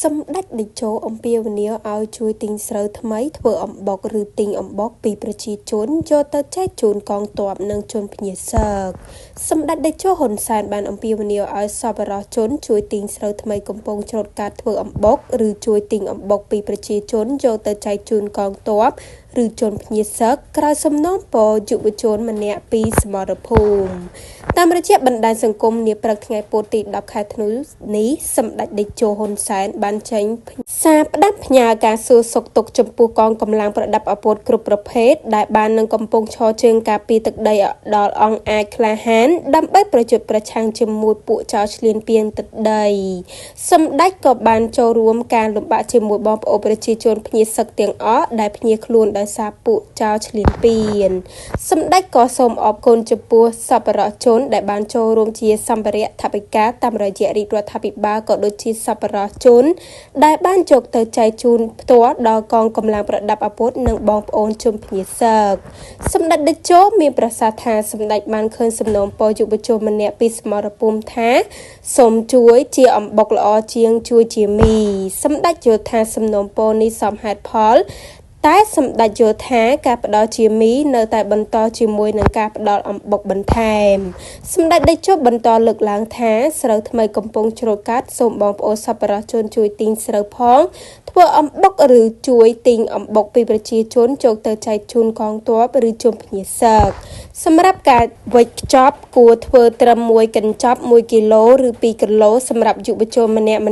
សម្ដេចតេជោអំពាវនាវឲ្យជួយទិញស្រូវថ្មីធ្វើអំបុកឬទិញអំបុកពីប្រជាជនយកទៅចែកជូនកងទ័ពនិងជនភៀសសើកសម្ដេចតេជោហ៊ុនសែនបានអំពាវនាវឲ្យសប្បុរសជនជួយទិញស្រូវថ្មីកំពុងច្រូតកាត់ធ្វើអំបុកឬជួយទិញអំបុកពីប្រជាជនយកទៅចែកជូនកងទ័ពឬជនភៀសសើកក្រៅសំណូមពរយុវជនម្នាក់ពីសមរភូមិតាមរយៈបណ្ដាញសង្គមនាព្រឹកថ្ងៃពុធទី10ខែធ្នូនេះសម្ដេចតេជោហ៊ុនសែនបានចេញសារផ្ដាំផ្ញើការសួរសុខទុក្ខចំពោះកងកម្លាំងប្រដាប់អាវុធគ្រប់ប្រភេទដែលបាននឹងកំពុងឈរជើងការពារទឹកដីដល់អង្គអាចក្លាហានដើម្បីប្រយុទ្ធប្រឆាំងជាមួយពួកចោរឈ្លានពានទឹកដីសម្ដេចក៏បានចូលរួមការលំបាកជាមួយបងប្អូនប្រជាជនភៀសសឹកទាំងអស់ដែលភៀសខ្លួនដោយសារពួកចោរឈ្លានពានសម្ដេចក៏សូមអរគុណចំពោះសប្បុរសជនដែលបានចូលរួមជាសម្ភារៈថវិកាតាមរយៈរាជរដ្ឋាភិបាលក៏ដូចជាសប្បុរសជនដែលបានយកទៅចែកជូនផ្ទាល់ដល់កងកម្លាំងប្រដាប់អាវុធនិងបងប្អូនជនភៀសសើកសម្ដេចតេជោមានប្រសាសន៍ថាសម្ដេចបានឃើញសំណូមពរយុវជនម្នាក់ពីសមរភូមិថាសូមជួយជាអំបុកល្អជាងជួយជាមីសម្ដេចយល់ថាសំណូមពរនេះសមហេតុផលតែសម្ដេចយល់ថាការផ្ដល់ជាមីនៅតែបន្តជាមួយនឹងការផ្ដល់អំបុកបន្ថែមសម្ដេចតេជោបន្តលើកឡើងថាស្រូវថ្មីកំពុងច្រូតកាត់សូមបងប្អូនសប្បុរសជនជួយទិញស្រូវផងធ្វើអំបុកឬជួយទិញអំបុកពីប្រជាជនយកទៅចែកជូនកងទ័ពឬជនភៀសសើកសម្រាប់ការវេចខ្ចប់គួរធ្វើត្រឹម1កញ្ចប់1គីឡូឬ2គីឡូសម្រាប់យុវជនម្នាក់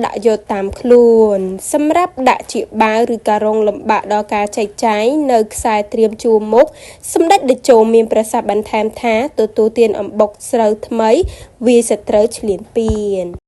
ដាក់យកតាមខ្លួនសម្រាប់ដាក់ជាបាវឬការរងលំបាកដល់ការចែកចាយនៅខ្សែត្រៀមជួរមុខសម្ដេចតេជោមានប្រសាសន៍បន្ថែមថាទទួលទានអំបុកស្រូវថ្មីវាសត្រូវឈ្លានពាន